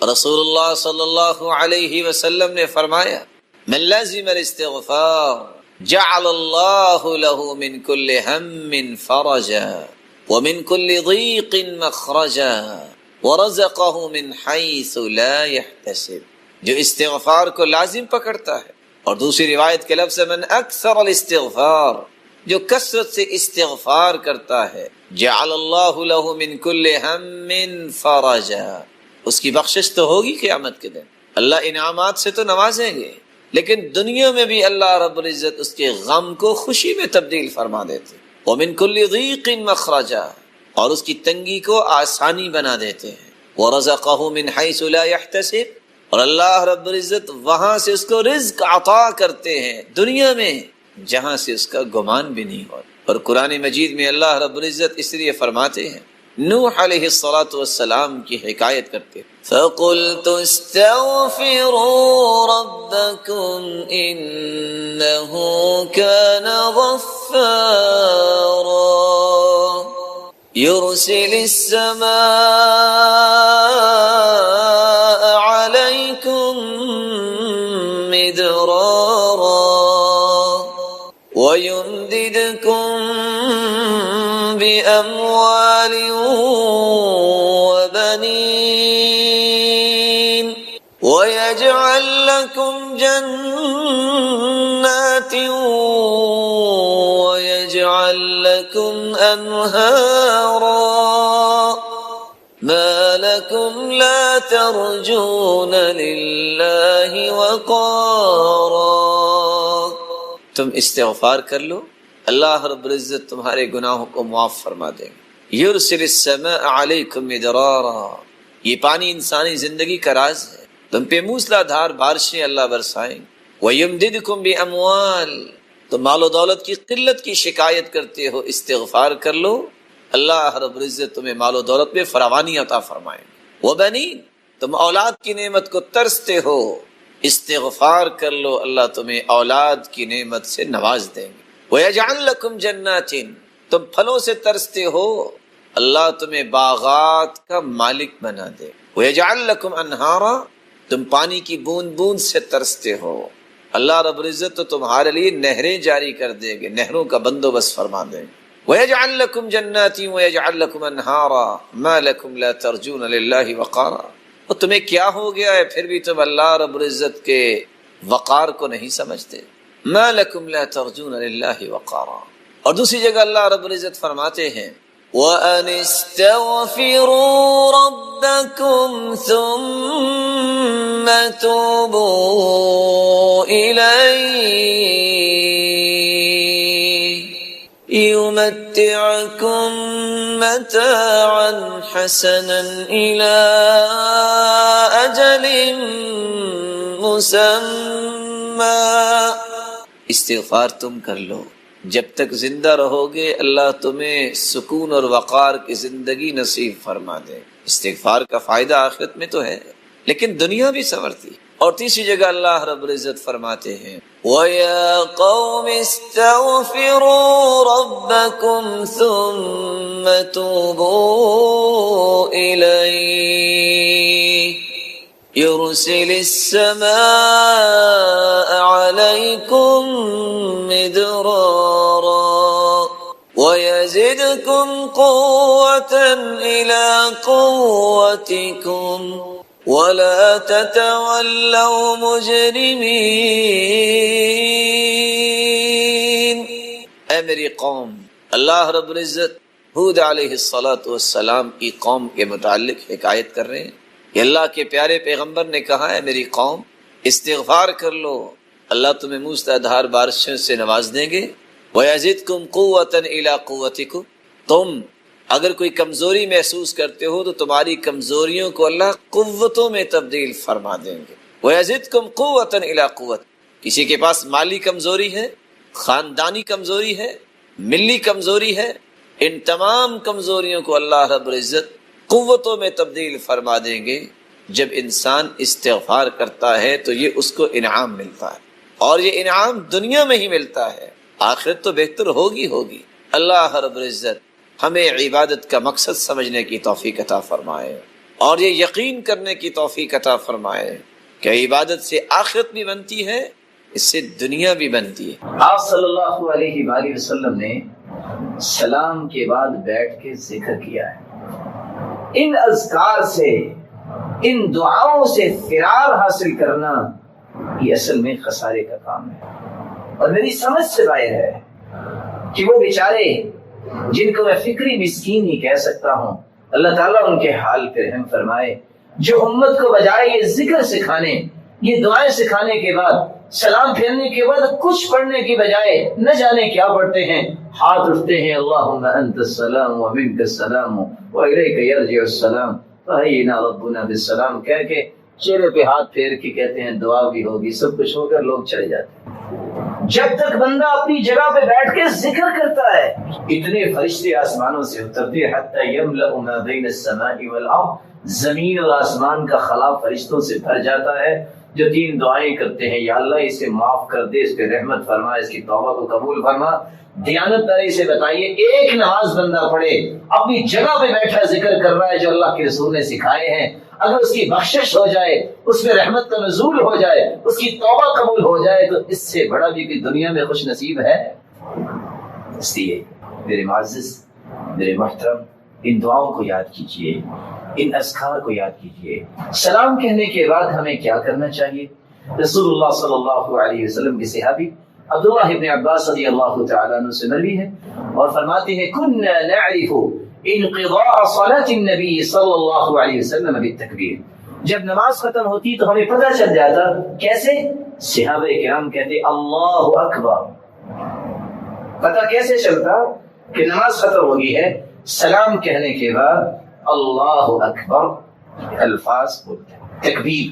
رسول اللہ صلی اللہ علیہ وسلم نے فرمایا من لازم الاستغفار جعل اللہ له من كل هم فرجا ومن كل ضيق مخرجا ورزقه من حيث لا يحتسب، جو استغفار کو لازم پکڑتا ہے. اور دوسری روایت کے لفظ من اکثر الاستغفار، جو کثرت سے استغفار کرتا ہے، جعل اللہ له من كل هم فرجا، اس کی بخشش تو ہوگی قیامت کے دن. اللہ انعامات سے تو نوازیں گے، لیکن دنیا میں بھی اللہ رب العزت اس کے غم کو خوشی میں تبدیل فرما دیتے. ومن كل ضيق مخرجا، اور اس کی تنگی کو آسانی بنا دیتے ہیں. ورزقه من حيث لا يحتسب، اور اللہ رب العزت وہاں سے اس کو رزق عطا کرتے ہیں دنیا میں جہاں سے اس کا گمان بھی نہیں ہو. اور قرآن مجید میں اللہ رب العزت اس لیے فرماتے ہیں، نوح علیہ السلام کی حکایت کرتے ہیں، فَقُلْتُ اسْتَغْفِرُوا رَبَّكُمْ إِنَّهُ كَانَ غَفَّارًا يُرْسِلِ السَّمَاءَ عَلَيْكُمْ مِدْرَارًا وَيُمْدِدْكُمْ بِأَمْوَالٍ وَبَنِينَ وَيَجْعَلْ لَكُمْ جَنَّاتٍ وَيَجْعَلْ لَكُمْ أَنْهَارًا مَا لَكُمْ لَا تَرْجُونَ لِلَّهِ وَقَارًا. تم استغفار کر لو، اللہ رب العزت تمہارے گناہوں کو معاف فرما دیں گے. یرسل السماء علیکم مدرارا، یہ پانی انسانی زندگی کا راز ہے. تم پہ موسلا دھار بارشیں اللہ برسائیں. ویمددکم باموال، تم مال و دولت کی قلت کی شکایت کرتے ہو، استغفار کر لو، اللہ رب العزت تمہیں مال و دولت میں فراوانی عطا فرمائیں. وبنین، تم اولاد کی نعمت کو ترستے ہو، استغفار کر لو، اللہ تمہیں اولاد کی نعمت سے نواز دیں گے. وَيَجْعَلْ لَكُمْ جَنَّاتٍ، تم پھلوں سے ترستے ہو، اللہ تمہیں باغات کا مالک بنا دے. وَيَجْعَلْ لَكُمْ أَنْهَارًا، تم پانی کی بوند بوند سے ترستے ہو، اللہ رب العزت تو تمہارے لیے نہریں جاری کر دیں گے، نہروں کا بندوبست فرما دیں گے. وَيَجْعَلْ لَكُمْ جَنَّاتٍ وَيَجْعَلْ لَكُمْ أَنْهَارًا مَا لَكُمْ لَا تَرْجُونَ لِلَّهِ وَقَارًا. اور تمہیں کیا ہو گیا ہے پھر بھی تم اللہ رب العزت کے وقار کو نہیں سمجھتے. ما لکم لا ترجون للہ وقارا. اور دوسری جگہ اللہ رب العزت فرماتے ہیں وَأَنِ اسْتَغْفِرُوا رَبَّكُمْ ثُمَّ تُوبُوا إِلَيْهِ يُمَتِّعْكُمْ مَتَاعًا حَسَنًا إِلَىٰ أَجَلٍ مُّسَمًّى. استغفار تم کر لو، جب تک زندہ رہو گے اللہ تمہیں سکون اور وقار کی زندگی نصیب فرما دے. استغفار کا فائدہ آخرت میں تو ہے لیکن دنیا بھی سنورتی. اور تیسری جگہ اللہ رب العزت فرماتے ہیں وَيَا قَوْمِ اسْتَغْفِرُوا رَبَّكُمْ ثُمَّ تُوبُوا إِلَيْهِ يُرْسِلِ السَّمَاءَ عَلَيْكُمْ مِدْرَارًا وَيَزِدْكُمْ قُوَّةً إِلَىٰ قُوَّتِكُمْ وَلَا تَتَوَلَّوْا مُجْرِمِينَ. اے میری قوم، اللہ رب العزت ہود علیہ السلام کی قوم کے متعلق حکایت کر رہے ہیں کہ اللہ کے پیارے پیغمبر نے کہا ہے میری قوم استغفار کر لو، اللہ تمہیں موسلا دھار بارشوں سے نواز دیں گے. وَيَزِدْكُمْ قُوَّةً إِلَىٰ قُوَّتِكُمْ، تم اگر کوئی کمزوری محسوس کرتے ہو تو تمہاری کمزوریوں کو اللہ قوتوں میں تبدیل فرما دیں گے. وَيَزِدْكُمْ قُوَّةً إِلَىٰ قُوَّتِكُمْ، کسی کے پاس مالی کمزوری ہے، خاندانی کمزوری ہے، ملی کمزوری ہے، ان تمام کمزوریوں کو اللہ رب العزت قوتوں میں تبدیل فرما دیں گے. جب انسان استغفار کرتا ہے تو یہ اس کو انعام ملتا ہے، اور یہ انعام دنیا میں ہی ملتا ہے، آخرت تو بہتر ہوگی. اللہ رب العزت ہمیں عبادت کا مقصد سمجھنے کی توفیق عطا فرمائے. اور یہ یقین کرنے کی توفیق عطا فرمائے کہ عبادت سے آخرت بھی بنتی ہے، اس سے دنیا بھی بنتی ہے۔ آپ صلی اللہ علیہ وآلہ وسلم نے سلام کے بعد بیٹھ کے ذکر کیا ہے۔ ان اذکار سے، ان دعاؤں سے فرار حاصل کرنا یہ اصل میں خسارے کا کام ہے، اور میری سمجھ سے باہر ہے کہ وہ بیچارے جن کو میں فکری مسکین ہی کہہ سکتا ہوں، اللہ تعالیٰ ان کے حال پہ رحم فرمائے، جو امت کو بجائے یہ ذکر سکھانے، یہ دعائیں سکھانے کے بعد، سلام پھیرنے کے بعد کچھ پڑھنے کی بجائے نہ جانے کیا پڑھتے ہیں، ہاتھ اٹھتے ہیں اللہم انت السلام و منک السلام و الیک یرجع السلام فحینا ربنا بالسلام کہہ کے چہرے پہ ہاتھ پھیر کے کہتے ہیں دعا بھی ہوگی، سب کچھ ہو کر لوگ چلے جاتے ہیں۔ جب تک بندہ اپنی جگہ پہ بیٹھ کے ذکر کرتا ہے، اتنے فرشتے آسمانوں سے اترتے ہیں حتی یملأ ما بین السماء والارض، زمین اور آسمان کا خلا فرشتوں سے بھر جاتا ہے، جو 3 دعائیں کرتے ہیں، یا اللہ اسے معاف کر دے، اس پہ رحمت فرما، اس کی توبہ کو قبول فرما۔ دیانت داری سے بتائیے، ایک نماز بندہ پڑھے، اپنی جگہ پہ بیٹھا ذکر کر رہا ہے جو اللہ کے رسول نے سکھائے ہیں، اگر اس کی بخشش ہو جائے، اس میں رحمت کا نزول ہو جائے، اس کی توبہ قبول ہو جائے، تو اس سے بڑا بھی کہ دنیا میں خوش نصیب ہے۔ اس لیے میرے معزز، میرے محترم، ان دعاؤں کو یاد کیجئے، ان اذکار کو یاد کیجئے۔ سلام کہنے کے بعد ہمیں کیا کرنا چاہیے؟ رسول اللہ صلی اللہ علیہ وسلم کے صحابی عبداللہ ابن عباس رضی اللہ تعالیٰ عنہ سے مروی ہے اور فرماتے ہیں كنا نعرف انقضاء صلاة النبی صلی اللہ علیہ وسلم بالتکبیر، جب نماز ختم ہوتی تو ہمیں پتہ چل جاتا، کیسے؟ صحابہ کرام کہتے اللہ اکبر۔ پتہ کیسے چلتا کہ نماز ختم ہو گئی ہے؟ سلام کہنے کے بعد اللہ اکبر الفاظ بولتے ہیں، تکبیر۔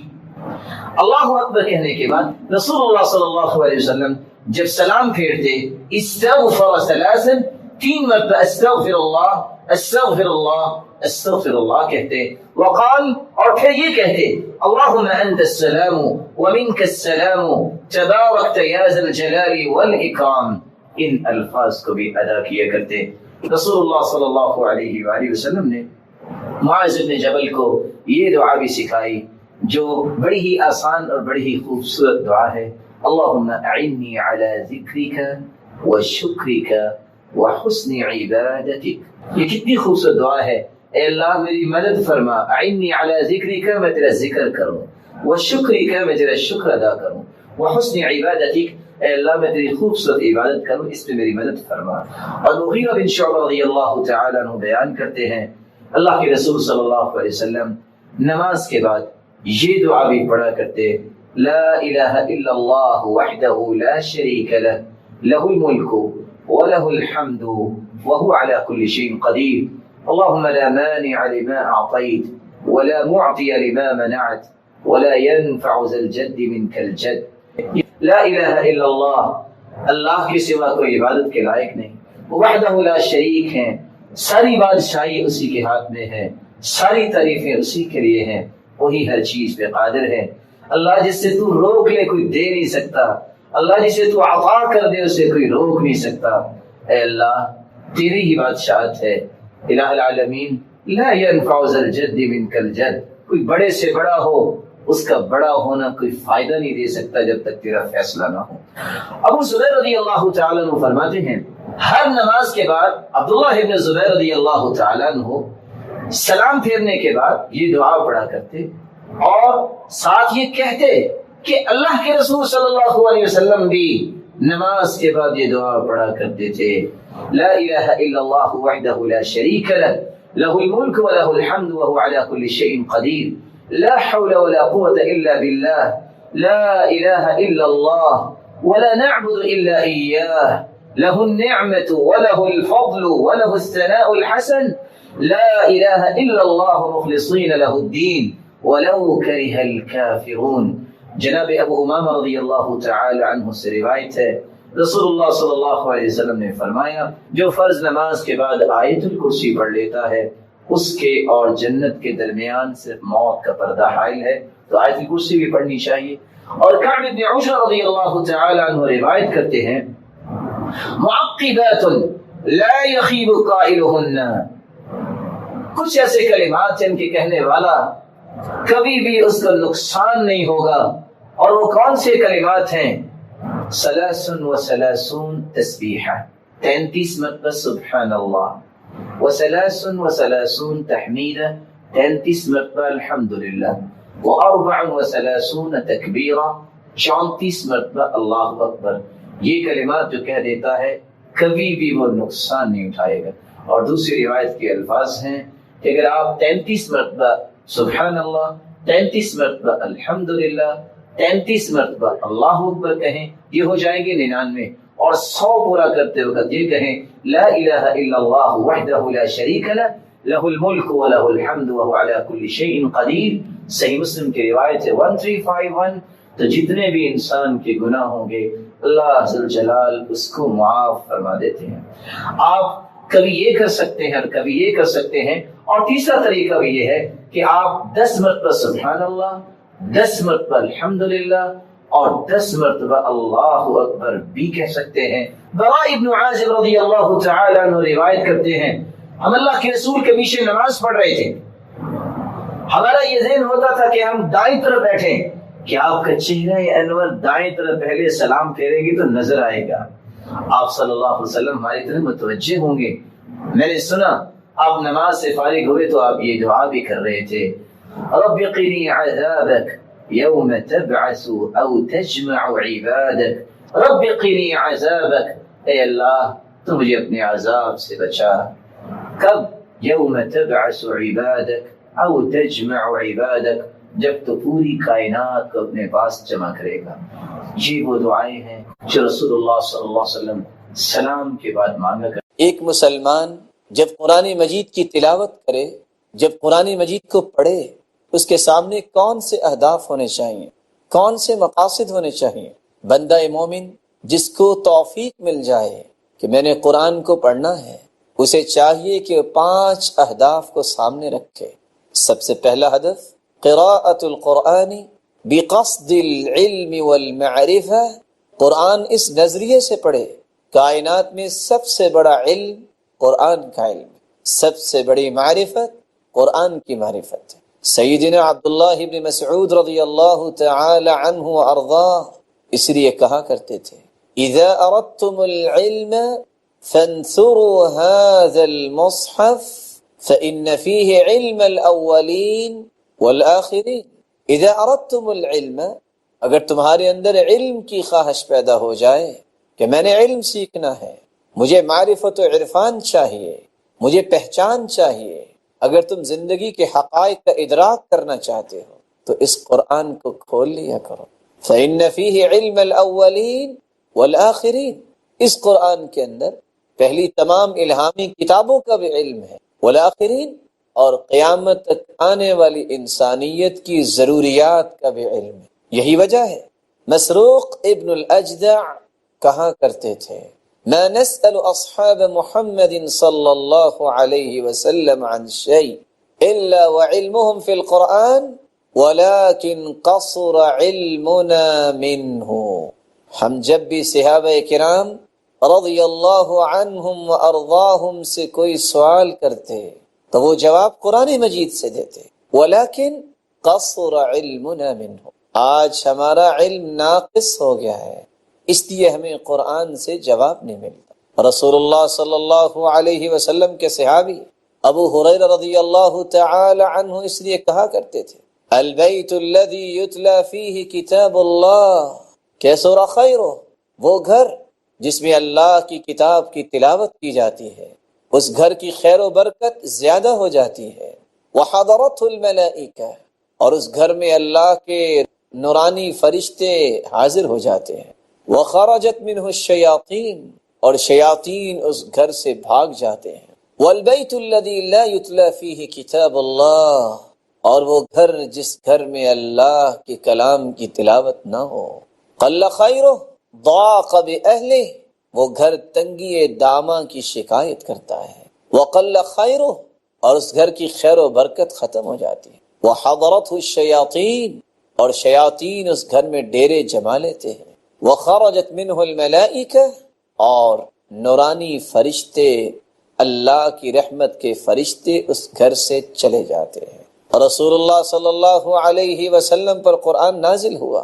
اللہ اکبر کہنے کے بعد رسول اللہ صلی اللہ علیہ وسلم جب سلام پھیرتے استغفر ثلاثا، 3 مرتبہ استغفر اللہ استغفر اللہ استغفر اللہ کہتے، وقال اور پھر یہ کہتے اللہم انت السلام ومنک السلام تبارکت یا ذا الجلال والاکرام۔ ان الفاظ کو بھی ادا کیا کرتے۔ رسول اللہ صلی اللہ علیہ وآلہ وسلم نے معاذ بن جبل کو یہ دعا بھی سکھائی جو بڑی ہی آسان اور بڑی ہی خوبصورت دعا ہے، اللہم اعنی علی ذکرک وشکرک وحسن عبادتک۔ یہ کتنی خوبصورت دعا ہے، اے اللہ میری مدد فرما، اعنی علی ذکرک میں تیرا ذکر کروں، وشکرک میں تیرا شکر ادا کروں، وحسن عبادتک اے اللہ میں تیری خوبصورت عبادت کروں، اس پہ میری مدد فرما۔ اور مغیرہ بن شعبہ رضی اللہ تعالیٰ عنہ بیان کرتے ہیں اللہ کے رسول صلی اللہ علیہ وسلم نماز کے بعد یہ دعا بھی پڑھا کرتے، لا الہ الا اللہ وحدہ لا شریک لہ، لہ الملک ولہ الحمد وہو علی کل شیء قدیر، اللہم لا مانع لما اعطیت ولا معطی لما منعت ولا ينفع ذا الجد منک الجد۔ لا الہ الا اللہ، اللہ کے سوا کوئی عبادت کے لائق نہیں، وحدہ لا شریک ہیں، ساری بادشاہی اسی کے ہاتھ میں ہے، ساری تعریفیں اسی کے لیے ہیں، وہی ہر چیز پہ قادر ہے۔ اللہ جس سے تو روک لے کوئی دے نہیں سکتا، اللہ جسے تو عطا کر دے اسے کوئی روک نہیں سکتا۔ اے اللہ تیری ہی بادشاہت ہے، الہ العالمین، لا ينفع ذا الجد منک الجد، کوئی بڑے سے بڑا ہو اس کا بڑا ہونا کوئی فائدہ نہیں دے سکتا جب تک تیرا فیصلہ نہ ہو۔ ابو زبیر رضی اللہ تعالیٰ عنہ فرماتے ہیں ہر نماز کے بعد عبداللہ ابن زبیر رضی اللہ تعالیٰ عنہ سلام پھیرنے کے بعد یہ دعا پڑھا کرتے اور ساتھ یہ کہتے کہ اللہ کے رسول صلی اللہ علیہ وسلم بھی نماز کے بعد یہ دعا پڑھا کرتے تھے، لا الہ الا اللہ وحدہ لا شریک لہ، لہ الملک ولہ الحمد وہو علی کل شیء قدیر، لا حول ولا قوة الا باللہ، لا الہ الا اللہ ولا نعبد الا ایاہ، لہ النعمة ولہ الفضل ولہ الثناء الحسن، لا الہ الا اللہ مخلصین لہ الدین ولو کرہ الکافرون۔ جناب ابو امامہ رضی اللہ تعالی عنہ سے روایت ہے رسول اللہ صلی اللہ علیہ وسلم نے فرمایا جو فرض نماز کے بعد آیت الکرسی پڑھ لیتا ہے اس کے اور جنت کے درمیان صرف موت کا پردہ حائل ہے، تو آیت الکرسی بھی پڑھنی چاہیے۔ اور کعب بن عجرہ رضی اللہ تعالی عنہ روایت کرتے ہیں معقبات لا يخيب قائلهن، کچھ ایسے کلمات جن کے کہنے والا کبھی بھی اس کا نقصان نہیں ہوگا، اور وہ کون سے کلمات ہیں؟ ثلاث و ثلاثون تسبیحہ، 33 مرتبہ سبحان اللہ، و ثلاث و ثلاثون تحمیدہ، 33 مرتبہ الحمدللہ، و اربع و ثلاثون تکبیرہ، 34 مرتبہ اللہ اکبر۔ یہ کلمات جو کہہ دیتا ہے کبھی بھی وہ نقصان نہیں اٹھائے گا۔ اور دوسری روایت کے الفاظ ہیں کہ اگر آپ 33 مرتبہ سبحان اللہ، 33 مرتبہ الحمدللہ، 33 مرتبہ اللہ اکبر کہیں، یہ ہو جائیں گے 99، اور 100 پورا کرتے وقت یہ کہیں لا الہ الا اللہ وحدہ لا شریک لہ، لہ الملک و لہ الحمد وہو علی کل شیء قدیر۔ صحیح مسلم کی روایت ہے 1351۔ تو جتنے بھی انسان کے گناہ ہوں گے اللہ ذوالجلال اس کو معاف فرما دیتے ہیں۔ آپ کبھی یہ کر سکتے ہیں اور کبھی یہ کر سکتے ہیں، اور تیسرا طریقہ بھی یہ ہے کہ آپ 10 مرتبہ سبحان اللہ، 10 مرتبہ الحمدللہ، اور 10 مرتبہ اللہ اکبر بھی کہہ سکتے ہیں۔ براء ابن عازب رضی اللہ تعالی عنہ روایت کرتے ہیں، ہم اللہ کے رسول کے پیچھے نماز پڑھ رہے تھے، ہمارا یہ ذہن ہوتا تھا کہ ہم دائیں طرف بیٹھیں، کہ آپ کا چہرہ انور دائیں طرف پہلے سلام پھیرے گی تو نظر آئے گا، آپ صلی اللہ علیہ وسلم ہماری طرف متوجہ ہوں گے۔ میں نے سنا آپ نماز سے فارغ ہوئے تو آپ یہ دعا بھی کر رہے تھے، رب قنی عذابک یوم تبعث او تجمع عبادک، رب قنی عذابک، اے اللہ تو مجھے اپنے عذاب سے بچا، کب؟ یوم تبعث عبادک او تجمع عبادک، جب تو پوری کائنات کو اپنے پاس جمع کرے گا۔ یہ وہ دعائیں ہیں جو رسول اللہ صلی اللہ علیہ وسلم سلام کے بعد مانگا کرتے۔ ایک مسلمان جب قرآن مجید کی تلاوت کرے، جب قرآن مجید کو پڑھے، اس کے سامنے کون سے اہداف ہونے چاہیے، کون سے مقاصد ہونے چاہیے؟ بندہ مومن جس کو توفیق مل جائے کہ میں نے قرآن کو پڑھنا ہے، اسے چاہیے کہ 5 اہداف کو سامنے رکھے۔ سب سے پہلا ہدف قراءۃ القرآن بقصد العلم والمعرفہ، قرآن اس نظریے سے پڑھے، کائنات میں سب سے بڑا علم قرآن کا علم، سب سے بڑی معرفت قرآن کی معرفت ہے۔ سیدنا عبداللہ ابن مسعود رضی اللہ تعالی عنہ وارضاہ اس لیے کہا کرتے تھے اذا اردتم العلم فانثروا هذا المصحف فإن فيه علم الاولین والآخرین۔ اذا اردتم العلم، اگر تمہارے اندر علم کی خواہش پیدا ہو جائے کہ میں نے علم سیکھنا ہے، مجھے معرفت و عرفان چاہیے، مجھے پہچان چاہیے، اگر تم زندگی کے حقائق کا ادراک کرنا چاہتے ہو تو اس قرآن کو کھول لیا کرو۔ فإن فيه علم الاولین والآخرین، اس قرآن کے اندر پہلی تمام الہامی کتابوں کا بھی علم ہے، والآخرین، اور قیامت تک آنے والی انسانیت کی ضروریات کا بھی علم ہے۔ یہی وجہ ہے مسروق ابن الاجدع کہا کرتے تھے ما نسأل اصحاب محمد صلی اللہ علیہ وسلم عن شيء الا وعلمهم في القرآن ولكن قصر علمنا منه۔ ہم جب بھی صحابہ کرام رضی اللہ عنہم وارضاہم سے کوئی سوال کرتے تو وہ جواب قرآن مجید سے دیتے، ولیکن قصر علمنا منہ، آج ہمارا علم ناقص ہو گیا ہے، اس لیے ہمیں قرآن سے جواب نہیں ملتا۔ رسول اللہ صلی اللہ علیہ وسلم کے صحابی ابو ہریرہ رضی اللہ تعالی عنہ اس لیے کہا کرتے تھے البیت الذی یتلی فیہ کتاب اللہ کیسر خیرہ، وہ گھر جس میں اللہ کی کتاب کی تلاوت کی جاتی ہے اس گھر کی خیر و برکت زیادہ ہو جاتی ہے۔ وحضرته الملائکہ، اور اس گھر میں اللہ کے نورانی فرشتے حاضر ہو جاتے ہیں۔ وخرجت منہ الشیاطین، اور شیاطین اس گھر سے بھاگ جاتے ہیں۔ والبیت الذی لا یتلی فیہ کتاب اللہ، اور وہ گھر جس گھر میں اللہ کے کلام کی تلاوت نہ ہو قل خیرہ ضاق بأہلہ، وہ گھر تنگی داماں کی شکایت کرتا ہے۔ وقل خیرہ، اور اس گھر کی خیر و برکت ختم ہو جاتی ہے۔ وحضرته الشیاطین، اور شیاطین اس گھر میں ڈیرے جما لیتے ہیں۔ وخرجت منہ الملائکہ، اور نورانی فرشتے اللہ کی رحمت کے فرشتے اس گھر سے چلے جاتے ہیں۔ اور رسول اللہ صلی اللہ علیہ وسلم پر قرآن نازل ہوا،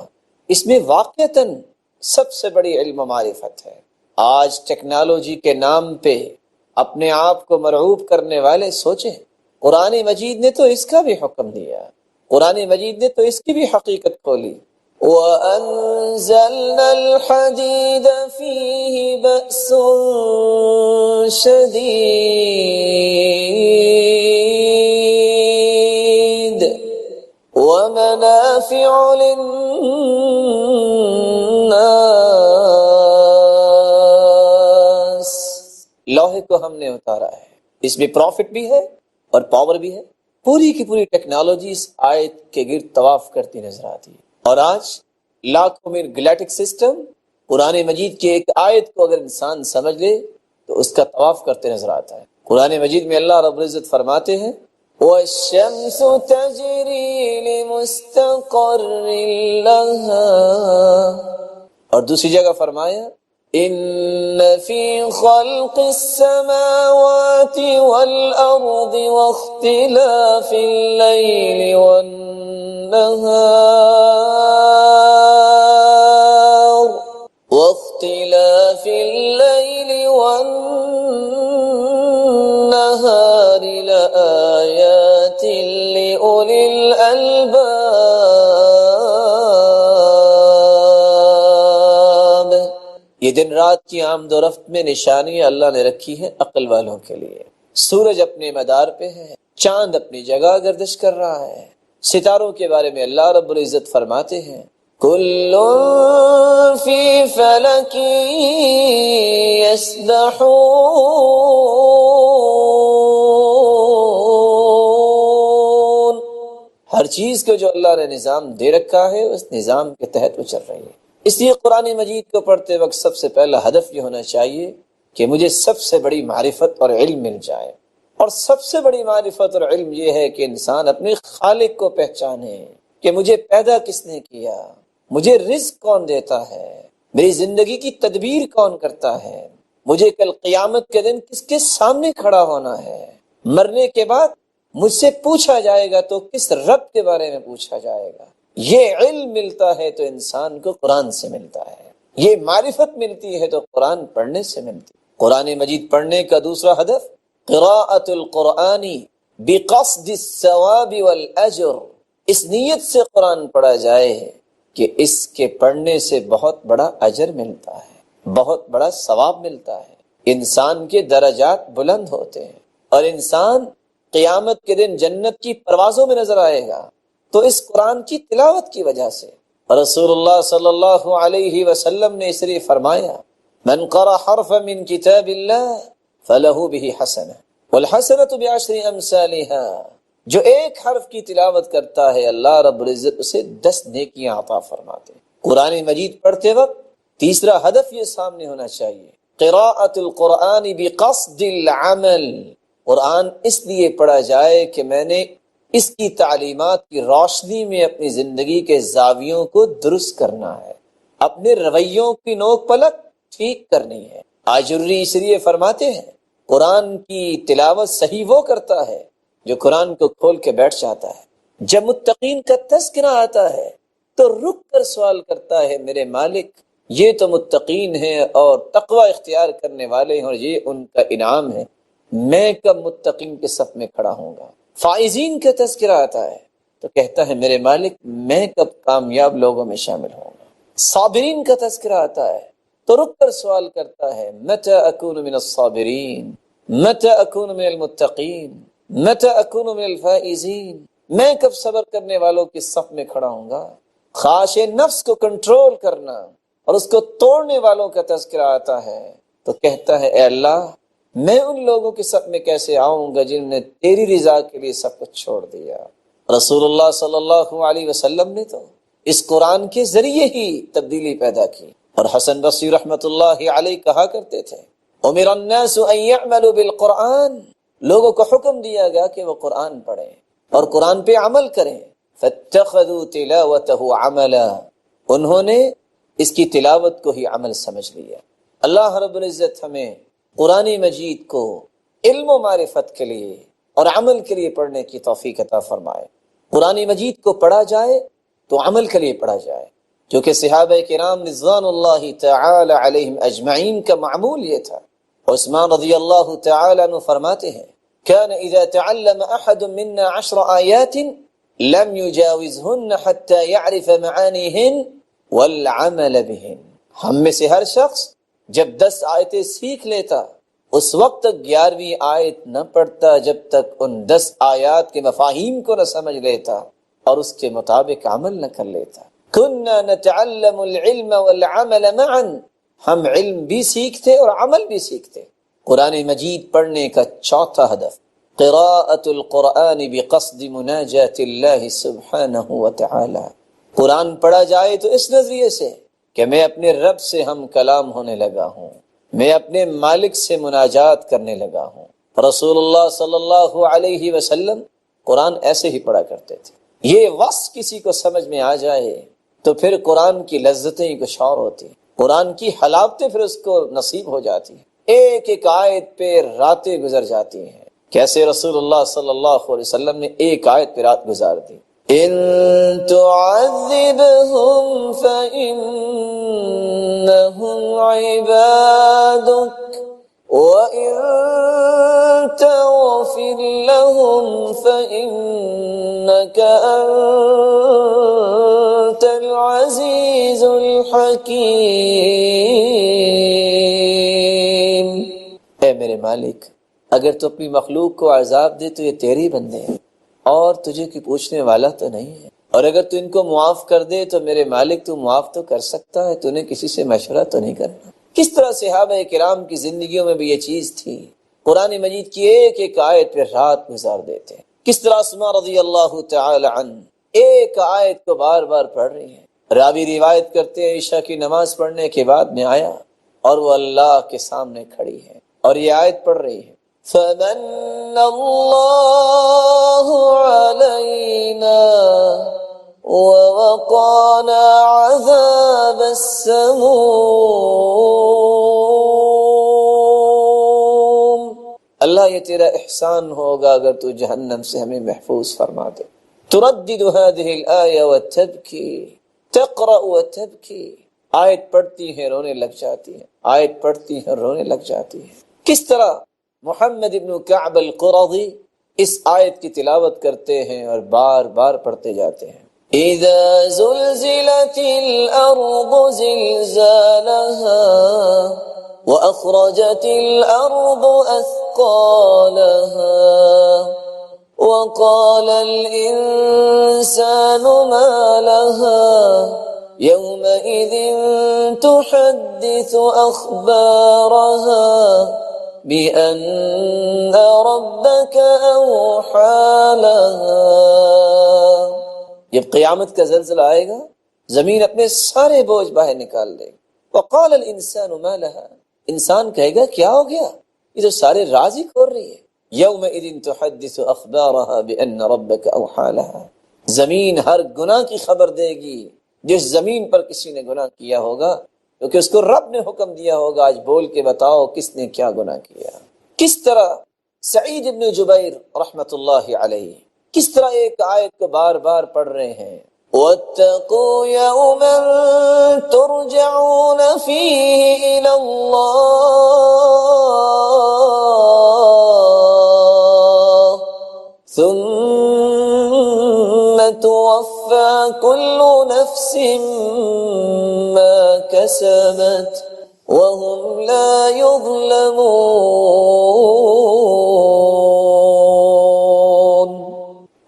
اس میں واقعتاً سب سے بڑی علم و معرفت ہے۔ آج ٹیکنالوجی کے نام پہ اپنے آپ کو مرعوب کرنے والے سوچیں، قرآن مجید نے تو اس کا بھی حکم دیا، قرآن مجید نے تو اس کی بھی حقیقت کھولی۔ وَأَنزَلْنَا الْحَدِيدَ فِيهِ بَأْسٌ شَدِيدٌ وَمَنَافِعُ لِلنَّاسِ۔ لوہے کو ہم نے اتارا ہے، اس میں پروفٹ بھی ہے اور پاور بھی ہے۔ پوری کی پوری ٹیکنالوجی اس آیت کے گرد طواف کرتی نظر آتی ہے۔ اور آج لاکھوں میں گلیکٹک سسٹم قرآن مجید کی ایک آیت کو اگر انسان سمجھ لے تو اس کا طواف کرتے نظر آتا ہے۔ قرآن مجید میں اللہ رب العزت فرماتے ہیں وَالشَّمْسُ تَجْرِي لِمُسْتَقَرٍّ لَهَا، اور دوسری جگہ فرمایا إِنَّ فِي خَلْقِ السَّمَاوَاتِ وَالْأَرْضِ وَاخْتِلَافِ اللَّيْلِ وَالنَّهَارِ لَآيَاتٍ لِأُولِي الْأَلْبَابِ۔ یہ دن رات کی آمد و رفت میں نشانیاں اللہ نے رکھی ہیں عقل والوں کے لیے۔ سورج اپنے مدار پہ ہے، چاند اپنی جگہ گردش کر رہا ہے۔ ستاروں کے بارے میں اللہ رب العزت فرماتے ہیں کل فی فلک یسبحون، ہر چیز کو جو اللہ نے نظام دے رکھا ہے اس نظام کے تحت وہ چل رہی ہے۔ اس لیے قرآن مجید کو پڑھتے وقت سب سے پہلا ہدف یہ ہونا چاہیے کہ مجھے سب سے بڑی معرفت اور علم مل جائے۔ اور سب سے بڑی معرفت اور علم یہ ہے کہ انسان اپنے خالق کو پہچانے کہ مجھے پیدا کس نے کیا، مجھے رزق کون دیتا ہے، میری زندگی کی تدبیر کون کرتا ہے، مجھے کل قیامت کے دن کس کے سامنے کھڑا ہونا ہے، مرنے کے بعد مجھ سے پوچھا جائے گا تو کس رب کے بارے میں پوچھا جائے گا۔ یہ علم ملتا ہے تو انسان کو قرآن سے ملتا ہے، یہ معرفت ملتی ہے تو قرآن پڑھنے سے ملتی ہے۔ قرآن مجید پڑھنے کا دوسرا ہدف قراءۃ القرآن بقصد الثواب والاجر، اس نیت سے قرآن پڑھا جائے کہ اس کے پڑھنے سے بہت بڑا اجر ملتا ہے، بہت بڑا ثواب ملتا ہے، انسان کے درجات بلند ہوتے ہیں اور انسان قیامت کے دن جنت کی پروازوں میں نظر آئے گا تو اس قرآن کی تلاوت کی وجہ سے۔ رسول اللہ صلی اللہ علیہ وسلم نے اس لیے فرمایا من قرأ حرفا من کتاب اللہ فَلَهُ بِهِ حَسَنَةٌ وَالْحَسَنَةُ بِعَشْرِ أَمْثَالِهَا، جو ایک حرف کی تلاوت کرتا ہے اللہ رب العزت اسے 10 نیکیاں عطا فرماتے ہیں۔ قرآن مجید پڑھتے وقت تیسرا ہدف یہ سامنے ہونا چاہیے قراءۃ القرآن بقصد العمل، قرآن اس لیے پڑھا جائے کہ میں نے اس کی تعلیمات کی روشنی میں اپنی زندگی کے زاویوں کو درست کرنا ہے، اپنے رویوں کی نوک پلک ٹھیک کرنی ہے۔ آجری اس لیے فرماتے ہیں قرآن کی تلاوت صحیح وہ کرتا ہے جو قرآن کو کھول کے بیٹھ جاتا ہے، جب متقین کا تذکرہ آتا ہے تو رک کر سوال کرتا ہے میرے مالک یہ تو متقین ہیں اور تقوی اختیار کرنے والے ہیں اور یہ ان کا انعام ہے، میں کب متقین کے صف میں کھڑا ہوں گا۔ فائزین کا تذکرہ آتا ہے تو کہتا ہے میرے مالک میں کب کامیاب لوگوں میں شامل ہوں گا۔ صابرین کا تذکرہ آتا ہے تو رک کر سوال کرتا ہے متى اکون من الصابرین، متى اکون من المتقین، متى اکون من الفائزین، میں کب صبر کرنے والوں کے صف میں کھڑا ہوں گا۔ خواہش نفس کو کنٹرول کرنا اور اس کو توڑنے والوں کا تذکرہ آتا ہے تو کہتا ہے اے اللہ میں ان لوگوں کے صف میں کیسے آؤں گا جنہوں نے تیری رضا کے لیے سب کچھ چھوڑ دیا۔ رسول اللہ صلی اللہ علیہ وسلم نے تو اس قرآن کے ذریعے ہی تبدیلی پیدا کی۔ اور حسن بصری رحمت اللہ علیہ کہا کرتے تھے امر الناس ان يعملوا بالقرآن، لوگوں کو حکم دیا گیا کہ وہ قرآن پڑھیں اور قرآن پہ عمل کریں، فاتخذوا تلاوته عملا، انہوں نے اس کی تلاوت کو ہی عمل سمجھ لیا۔ اللہ رب العزت ہمیں قرآن مجید کو علم و معرفت کے لیے اور عمل کے لیے پڑھنے کی توفیق عطا فرمائے۔ قرآن مجید کو پڑھا جائے تو عمل کے لیے پڑھا جائے، جو کہ صحابہ کرام رضوان اللہ تعالی علیہم اجمعین کا معمول یہ تھا۔ عثمان رضی اللہ تعالی عنہ فرماتے ہیں كان اذا تعلم احد منا 10 آیات لم يجاوزهن حتى يعرف معانيهن والعمل بهن۔ ہم میں سے ہر شخص جب 10 آیتیں سیکھ لیتا اس وقت تک 11ویں آیت نہ پڑھتا جب تک ان 10 آیات کے مفاہیم کو نہ سمجھ لیتا اور اس کے مطابق عمل نہ کر لیتا۔ كنا نتعلم العلم والعمل معا، ہم علم بھی سیکھتے اور عمل بھی سیکھتے۔ قرآن مجید پڑھنے کا چوتھا ہدف قراءۃ القرآن بقصد مناجات اللہ سبحانہ وتعالی۔ قرآن پڑھا جائے تو اس نظریے سے کہ میں اپنے رب سے ہم کلام ہونے لگا ہوں، میں اپنے مالک سے مناجات کرنے لگا ہوں۔ رسول اللہ صلی اللہ علیہ وسلم قرآن ایسے ہی پڑھا کرتے تھے۔ یہ وصف کسی کو سمجھ میں آ جائے تو پھر قرآن کی لذتیں کچھ اور ہوتی ہیں، قرآن کی حلاوتیں پھر اس کو نصیب ہو جاتی ہیں۔ ایک ایک آیت پہ راتیں گزر جاتی ہیں، کیسے رسول اللہ صلی اللہ علیہ وسلم نے ایک آیت پہ رات گزار دی۔ ان تعذبهم فإنهم عبادك وإن تغفر لهم فإنك أنت العزيز الحكيم۔ اے میرے مالک، اگر تو اپنی مخلوق کو عذاب دے تو یہ تیرے بندے ہیں اور تجھے کوئی پوچھنے والا تو نہیں ہے، اور اگر تو ان کو معاف کر دے تو میرے مالک تو معاف تو کر سکتا ہے، تو نے کسی سے مشورہ تو نہیں کرنا۔ کس طرح صحابہ کرام کی زندگیوں میں بھی یہ چیز تھی، قرآن مجید کی ایک ایک آیت پہ رات گزار دیتے ہیں۔ کس طرح اسماء رضی اللہ تعالی عنہ ایک آیت کو بار بار پڑھ رہی ہیں۔ راوی روایت کرتے ہیں عشاء کی نماز پڑھنے کے بعد میں آیا اور وہ اللہ کے سامنے کھڑی ہے اور یہ آیت پڑھ رہی ہے فَمَنَّ اللَّهُ عَلَيْنَا وَوَقَانَا عَذَابَ السَّمُومِ۔ اللہ یہ تیرا احسان ہوگا اگر تو جہنم سے ہمیں محفوظ فرما دے۔ تردد هذه الآية وتبكي تقرأ وتبكي، آیت پڑھتی ہیں رونے لگ جاتی ہیں، آیت پڑھتی ہیں رونے لگ جاتی ہیں۔ کس طرح محمد ابن کعب القرظی اس آیت کی تلاوت کرتے ہیں اور بار بار پڑھتے جاتے ہیں۔ اذا زلزلت الارض زلزالها واخرجت الارض اثقالها وقال الانسان ما لها يومئذ تحدث اخبارها بأن ربك أوحى لها۔ جب قیامت کا زلزلہ آئے گا زمین اپنے سارے بوجھ باہر نکال دے گی۔ وقال الانسان ما لها، انسان کہے گا کیا ہو گیا، یہ تو سارے راز ہی کھول رہی ہے۔ یومئذ تحدث اخبارها بأن ربك اوحى لها، زمین ہر گناہ کی خبر دے گی، جس زمین پر کسی نے گناہ کیا ہوگا کیونکہ اس کو رب نے حکم دیا ہوگا آج بول کے بتاؤ کس نے کیا گناہ کیا۔ کس طرح سعید ابن جبیر رحمت اللہ علیہ کس طرح ایک آیت کو بار بار پڑھ رہے ہیں وَاتَّقُوا يَوْمًا تُرْجَعُونَ فِيهِ إِلَى اللَّهِ ثُمَّ تُوَفَّى كُلُّ نَفْسٍ مَا كَسَبَتْ وَهُمْ لَا يُظْلَمُونَ۔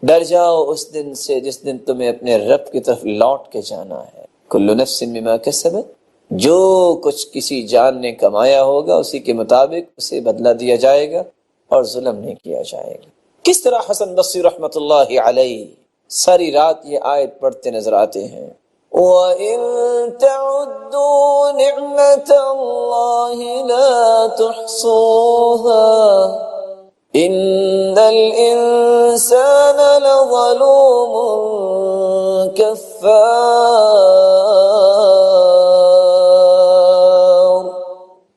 ڈر جاؤ اس دن سے جس دن تمہیں اپنے رب کی طرف لوٹ کے جانا ہے۔ کل نفس بما کسبت، جو کچھ کسی جان نے کمایا ہوگا اسی کے مطابق اسے بدلہ دیا جائے گا اور ظلم نہیں کیا جائے گا۔ کس طرح حسن بصری رحمت اللہ علیہ ساری رات یہ آیت پڑھتے نظر آتے ہیں وَإِن تَعُدُّوا نِعْمَةَ اللَّهِ لَا تُحْصُوهَا إِنَّ الْإِنسَانَ لَظَلُومٌ كَفَّارٌ۔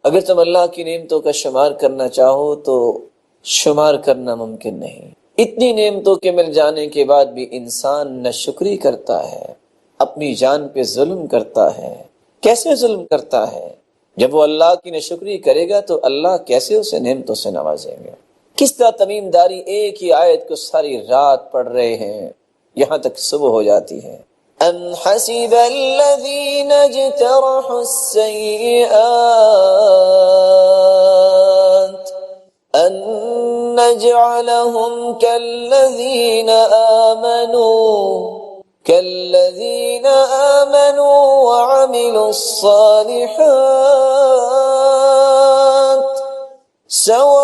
اگر تم اللہ کی نعمتوں کا شمار کرنا چاہو تو شمار کرنا ممکن نہیں۔ اتنی نعمتوں کے مل جانے کے بعد بھی انسان ناشکری کرتا ہے، اپنی جان پہ ظلم کرتا ہے۔ کیسے ظلم کرتا ہے؟ جب وہ اللہ کی ناشکری کرے گا تو اللہ کیسے اسے نعمتوں سے نوازیں گے؟ کس طرح تمیم داری ایک ہی آیت کو ساری رات پڑھ رہے ہیں یہاں تک صبح ہو جاتی ہے۔ ام حسب الذین اجترحوا السیئات ان نجعلهم كالذين آمنوا وعملوا الصالحات سواء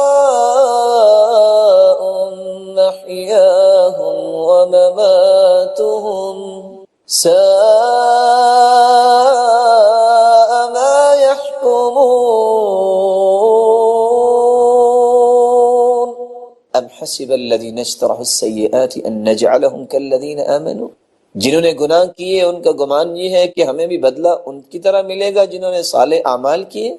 محياهم ومماتهم ساء ما يحكمون ام حسب الذين اجترحوا السيئات ان نجعلهم كالذين آمنوا، جنہوں نے گناہ کیے ان کا گمان یہ ہے کہ ہمیں بھی بدلہ ان کی طرح ملے گا جنہوں نے صالح اعمال کیے؟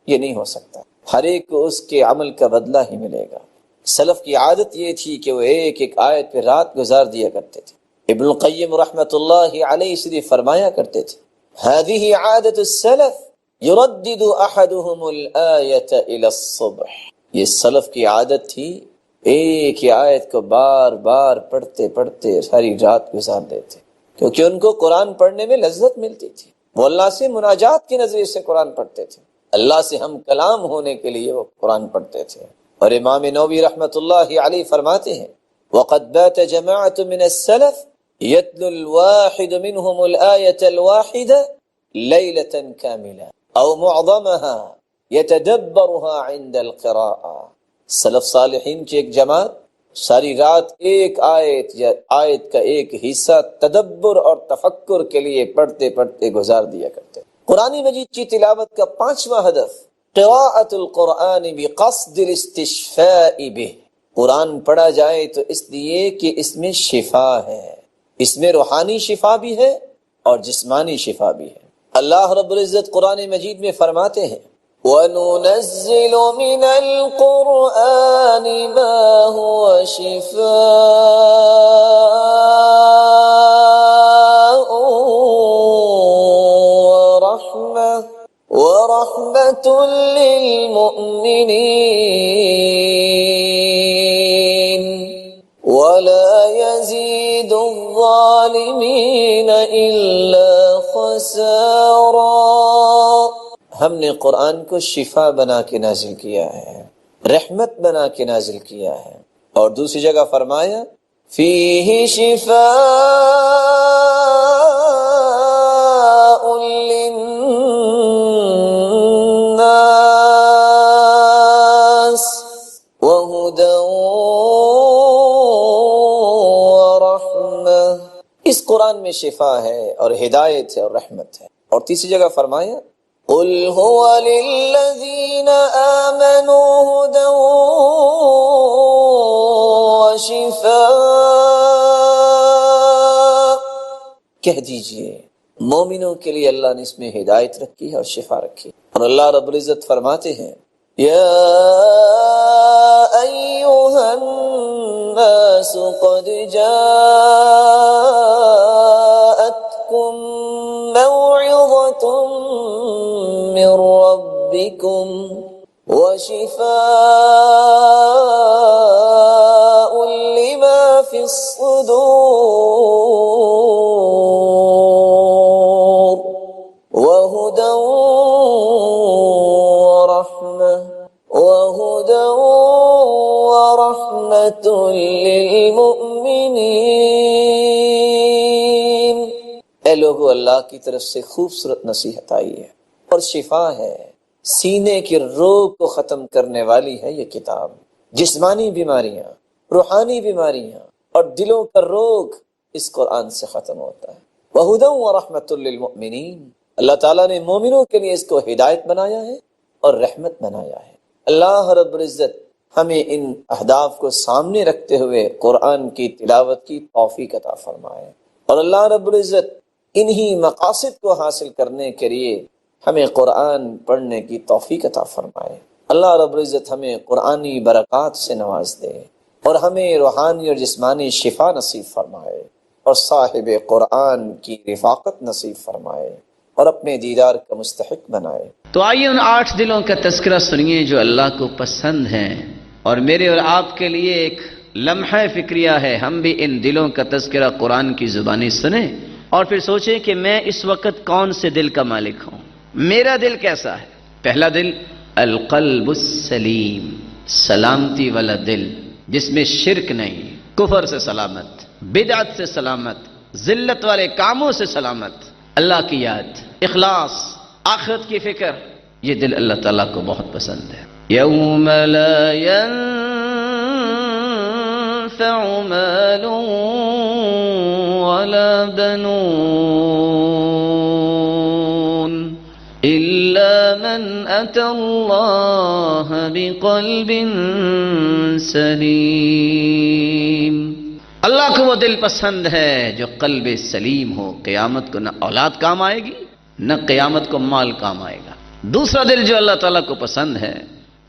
یہ نہیں ہو سکتا، ہر ایک کو اس کے عمل کا بدلہ ہی ملے گا۔ سلف کی عادت یہ تھی کہ وہ ایک ایک آیت پہ رات گزار دیا کرتے تھے۔ ابن القیم رحمۃ اللہ علیہ سے فرمایا کرتے تھے هذه عادت السلف يردد احدهم الآیۃ الى الصبح، یہ سلف کی عادت تھی، ایک ہی آیت کو بار بار پڑھتے پڑھتے ساری رات گزار دیتے، کیونکہ ان کو قرآن پڑھنے میں لذت ملتی تھی۔ وہ اللہ سے مناجات کے نظریے سے قرآن پڑھتے تھے، اللہ سے ہم کلام ہونے کے لیے وہ قرآن پڑھتے تھے۔ اور امام نووی رحمۃ اللہ علیہ فرماتے ہیں وَقَدْ بَاتَ جَمَاعَةٌ مِنَ السَّلَفِ يَتْلُو الْوَاحِدُ مِنْهُمُ الْآيَةَ الْوَاحِدَةَ لَيْلَةً كَامِلَةً أَوْ مُعْظَمَهَا يَتَدَبَّرُهَا عِنْدَ الْقِرَاءَةِ، سلف صالحین کی ایک جماعت ساری رات ایک آیت یا آیت کا ایک حصہ تدبر اور تفکر کے لیے پڑھتے پڑھتے گزار دیا کرتے۔ قرآن مجید کی تلاوت کا پانچواں ہدف قراءۃ القرآن بقصد الاستشفاء به، قرآن پڑھا جائے تو اس لیے کہ اس میں شفا ہے، اس میں روحانی شفا بھی ہے اور جسمانی شفا بھی ہے۔ اللہ رب العزت قرآن مجید میں فرماتے ہیں وَنُنَزِّلُ مِنَ الْقُرْآنِ مَا هُوَ شِفَاءٌ وَرَحْمَةٌ لِّلْمُؤْمِنِينَ وَلَا يَزِيدُ الظَّالِمِينَ إِلَّا خَسَارًا، ہم نے قرآن کو شفا بنا کے نازل کیا ہے، رحمت بنا کے نازل کیا ہے۔ اور دوسری جگہ فرمایا فیہ شفاء للناس وہدی ورحمہ، اس قرآن میں شفا ہے اور ہدایت ہے اور رحمت ہے۔ اور تیسری جگہ فرمایا قل هو للذین آمنوا ہدی وشفاء، کہہ دیجئے مومنوں کے لیے اللہ نے اس میں ہدایت رکھی ہے اور شفا رکھی۔ اور اللہ رب العزت فرماتے ہیں یا ایھا الناس قد جاءتکم موعظۃ من ربکم وشفاء لما فی الصدور وہدی ورحمۃ للمؤمنین۔ اے لوگو، اللہ کی طرف سے خوبصورت نصیحت آئی ہے اور شفا ہے، سینے کی روگ کو ختم کرنے والی ہے یہ کتاب۔ جسمانی بیماریاں، روحانی بیماریاں اور دلوں کا روگ اس قرآن سے ختم ہوتا ہے۔ وَهُدًى وَرَحْمَةٌ لِّلْمُؤْمِنِينَ، اللہ تعالیٰ نے مومنوں کے لیے اس کو ہدایت بنایا ہے اور رحمت بنایا ہے۔ اللہ رب العزت ہمیں ان اہداف کو سامنے رکھتے ہوئے قرآن کی تلاوت کی توفیق عطا فرمائے، اور اللہ رب العزت انہی مقاصد کو حاصل کرنے کے لیے ہمیں قرآن پڑھنے کی توفیق عطا فرمائے۔ اللہ رب العزت ہمیں قرآنی برکات سے نواز دے اور ہمیں روحانی اور جسمانی شفا نصیب فرمائے اور صاحب قرآن کی رفاقت نصیب فرمائے اور اپنے دیدار کا مستحق بنائے۔ تو آئیے ان 8 دلوں کا تذکرہ سنیے جو اللہ کو پسند ہیں، اور میرے اور آپ کے لیے ایک لمحہ فکریہ ہے، ہم بھی ان دلوں کا تذکرہ قرآن کی زبانی سنیں اور پھر سوچیں کہ میں اس وقت کون سے دل کا مالک ہوں، میرا دل کیسا ہے۔ پہلا دل القلب السلیم، سلامتی والا دل جس میں شرک نہیں، کفر سے سلامت، بدعت سے سلامت، ذلت والے کاموں سے سلامت، اللہ کی یاد، اخلاص، آخرت کی فکر، یہ دل اللہ تعالیٰ کو بہت پسند ہے۔ یوم لا ينفع مال ولا بنون إلا من أتى الله بقلب سلیم۔ اللہ کو وہ دل پسند ہے جو قلب سلیم ہو، قیامت کو نہ اولاد کام آئے گی نہ قیامت کو مال کام آئے گا۔ دوسرا دل جو اللہ تعالیٰ کو پسند ہے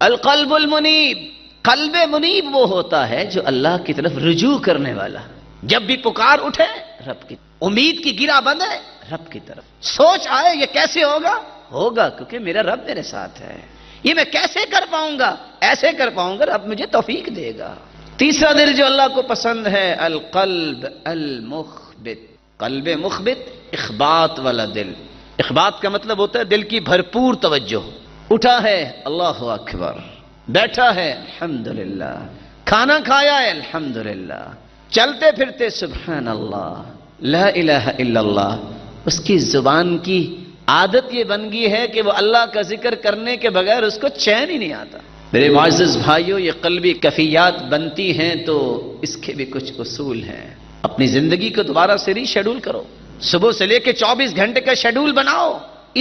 القلب المنیب، قلب منیب وہ ہوتا ہے جو اللہ کی طرف رجوع کرنے والا، جب بھی پکار اٹھے رب کی، امید کی گرہ بند ہے رب کی طرف، سوچ آئے یہ کیسے ہوگا، ہوگا کیونکہ میرا رب میرے ساتھ ہے، یہ میں کیسے کر پاؤں گا، ایسے کر پاؤں گا رب مجھے توفیق دے گا۔ تیسرا دل جو اللہ کو پسند ہے القلب المخبت، قلب مخبت اخبات والا دل۔ اخبات کا مطلب ہوتا ہے دل کی بھرپور توجہ، اٹھا ہے اللہ اکبر، بیٹھا ہے الحمدللہ، کھانا کھایا ہے الحمدللہ، چلتے پھرتے سبحان اللہ، لا الہ الا اللہ۔ اس کی زبان کی عادت یہ بن گئی ہے کہ وہ اللہ کا ذکر کرنے کے بغیر اس کو چین ہی نہیں آتا۔ میرے معزز بھائیوں، یہ قلبی کیفیات بنتی ہیں تو اس کے بھی کچھ اصول ہیں۔ اپنی زندگی کو دوبارہ سے ری شیڈول کرو، صبح سے لے کے 24 گھنٹے کا شیڈول بناؤ،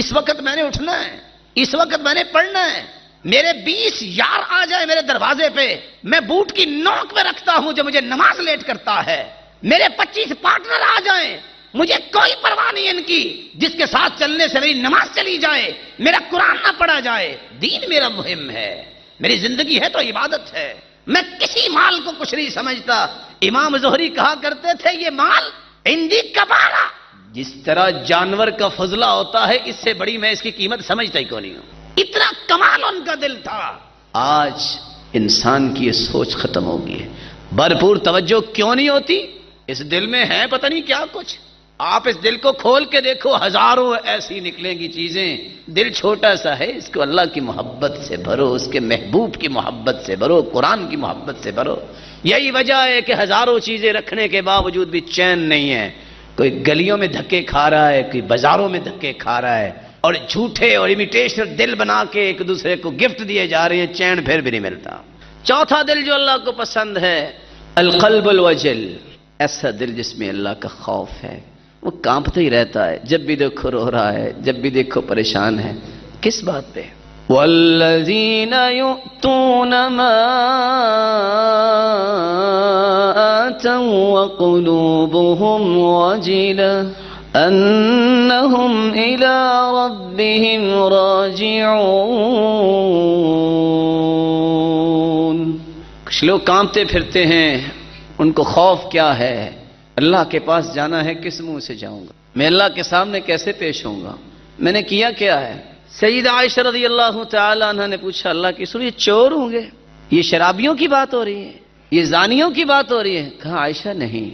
اس وقت میں نے اٹھنا ہے، اس وقت میں نے پڑھنا ہے، میرے 20 یار آ جائے میرے دروازے پہ، میں بوٹ کی نوک پہ رکھتا ہوں جو مجھے نماز لیٹ کرتا ہے، میرے 25 پارٹنر آ جائیں، مجھے کوئی پرواہ نہیں ان کی، جس کے ساتھ چلنے سے میری نماز چلی جائے، میرا قرآن نہ پڑھا جائے، دین میرا مہم ہے، میری زندگی ہے تو عبادت ہے، میں کسی مال کو کچھ نہیں سمجھتا۔ امام زہری کہا کرتے تھے یہ مال عندی کبارہ، جس طرح جانور کا فضلہ ہوتا ہے اس سے بڑی میں اس کی قیمت سمجھتا ہی کو نہیں ہوں، اتنا کمال ان کا دل تھا۔ آج انسان کی یہ سوچ ختم ہو گئی ہے، بھرپور توجہ کیوں نہیں ہوتی؟ اس دل میں ہے پتہ نہیں کیا کچھ، آپ اس دل کو کھول کے دیکھو، ہزاروں ایسی نکلیں گی چیزیں، دل چھوٹا سا ہے، اس کو اللہ کی محبت سے بھرو، اس کے محبوب کی محبت سے بھرو، قرآن کی محبت سے بھرو۔ یہی وجہ ہے کہ ہزاروں چیزیں رکھنے کے باوجود بھی چین نہیں ہے، کوئی گلیوں میں دھکے کھا رہا ہے، کوئی بازاروں میں دھکے کھا رہا ہے، اور جھوٹے اور امیٹیشن دل بنا کے ایک دوسرے کو گفٹ دیے جا رہے ہیں، چین پھر بھی نہیں ملتا۔ چوتھا دل جو اللہ کو پسند ہے القلب الوجل، ایسا دل جس میں اللہ کا خوف ہے، وہ کانپتا ہی رہتا ہے، جب بھی دیکھو رو رہا ہے، جب بھی دیکھو پریشان ہے، کس بات پہ؟ والذین یؤتون ما آتوا وقلوبهم وجلة انہم الی ربهم راجعون۔ کچھ لوگ کانپتے پھرتے ہیں، ان کو خوف کیا ہے؟ اللہ کے پاس جانا ہے، کس منہ سے جاؤں گا؟ میں اللہ کے سامنے کیسے پیش ہوں گا؟ میں نے کیا کیا ہے؟ سیدہ عائشہ رضی اللہ تعالی عنہ نے پوچھا اللہ کی رسول یہ چور ہوں گے، یہ شرابیوں کی بات ہو رہی ہے، یہ زانیوں کی بات ہو رہی ہے؟ کہا عائشہ نہیں،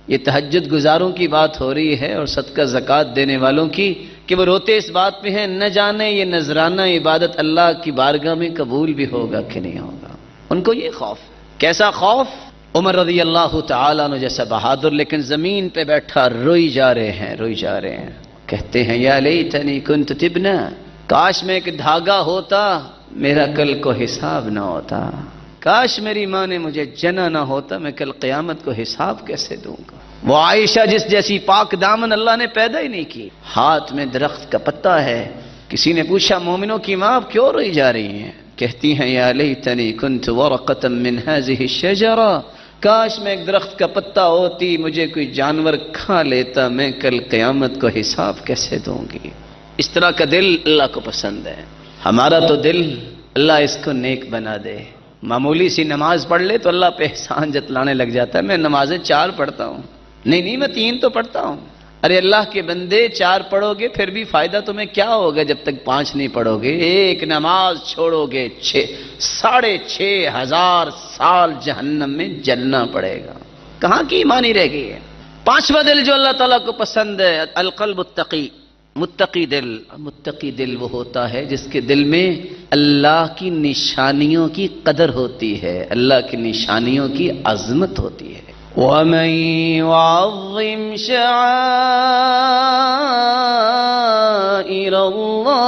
یہ تہجد گزاروں کی بات ہو رہی ہے اور صدقہ زکوٰۃ دینے والوں کی، کہ وہ روتے اس بات پہ ہیں نہ جانے یہ نذرانہ عبادت اللہ کی بارگاہ میں قبول بھی ہوگا کہ نہیں ہوگا۔ ان کو یہ خوف، کیسا خوف؟ عمر رضی اللہ تعالیٰ عنہ جیسا بہادر لیکن زمین پہ بیٹھا روئی جا رہے ہیں، روئی جا رہے ہیں، کہتے ہیں یا لیتنی کنت تبنا، کاش میں ایک دھاگا ہوتا میرا کل کو حساب نہ ہوتا، کاش میری ماں نے مجھے جنا نہ ہوتا، میں کل قیامت کو حساب کیسے دوں گا؟ وہ عائشہ جس جیسی پاک دامن اللہ نے پیدا ہی نہیں کی، ہاتھ میں درخت کا پتا ہے۔ کسی نے پوچھا مومنوں کی ماں آپ کیوں روئی جا رہی ہیں؟ کہتی ہیں یا لیتنی کنت ورقة من هذه الشجرة، کاش میں ایک درخت کا پتا ہوتی، مجھے کوئی جانور کھا لیتا، میں کل قیامت کو حساب کیسے دوں گی؟ اس طرح کا دل اللہ کو پسند ہے۔ ہمارا تو دل اللہ اس کو نیک بنا دے. معمولی سی نماز پڑھ لے تو اللہ پہ احسان جتلانے لگ جاتا ہے. میں نمازیں 4 پڑھتا ہوں. نہیں میں 3 تو پڑھتا ہوں. ارے اللہ کے بندے 4 پڑھو گے پھر بھی فائدہ تمہیں کیا ہوگا جب تک 5 نہیں پڑھو گے. ایک نماز چھوڑو گے 6,500 سال جہنم میں جلنا پڑے گا. کہاں کی ایمانی رہ گئی ہے. 5واں دل جو اللہ تعالیٰ کو پسند ہے القلب التقی، متقی دل. متقی دل وہ ہوتا ہے جس کے دل میں اللہ کی نشانیوں کی قدر ہوتی ہے، اللہ کی نشانیوں کی عظمت ہوتی ہے. وَمَن يُعَظِّمْ شَعَائِرَ اللَّهِ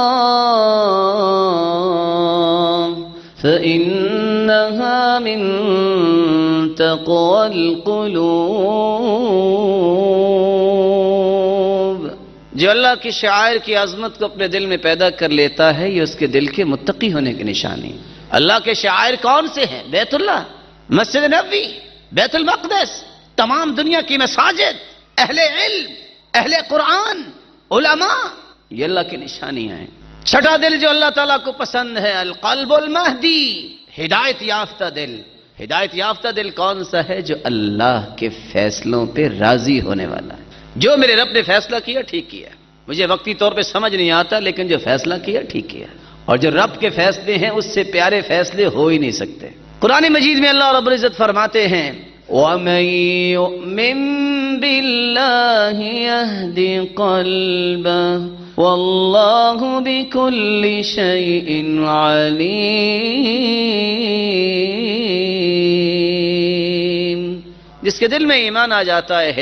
فَإِنَّهَا مِن تَقْوَى الْقُلُوبِ. جو اللہ کی شعائر کی عظمت کو اپنے دل میں پیدا کر لیتا ہے یہ اس کے دل کے متقی ہونے کی نشانی. اللہ کے شعائر کون سے ہیں؟ بیت اللہ، مسجد نبوی، بیت المقدس، تمام دنیا کی مساجد، اہل علم، اہل قرآن، علماء، یہ اللہ کی نشانیاں ہیں. 6واں دل جو اللہ تعالیٰ کو پسند ہے القلب المہدی، ہدایت یافتہ دل. ہدایت یافتہ دل کون سا ہے؟ جو اللہ کے فیصلوں پہ راضی ہونے والا ہے. جو میرے رب نے فیصلہ کیا ٹھیک کیا، مجھے وقتی طور پہ سمجھ نہیں آتا لیکن جو فیصلہ کیا ٹھیک کیا. اور جو رب کے فیصلے ہیں اس سے پیارے فیصلے ہو ہی نہیں سکتے. قرآن مجید میں اللہ رب العزت فرماتے ہیں وَمَن يُؤْمِن بِاللَّهِ يَهْدِ قَلْبَهُ وَاللَّهُ بِكُلِّ شَيْءٍ عَلِيمٌ. جس کے دل میں ایمان آ جاتا ہے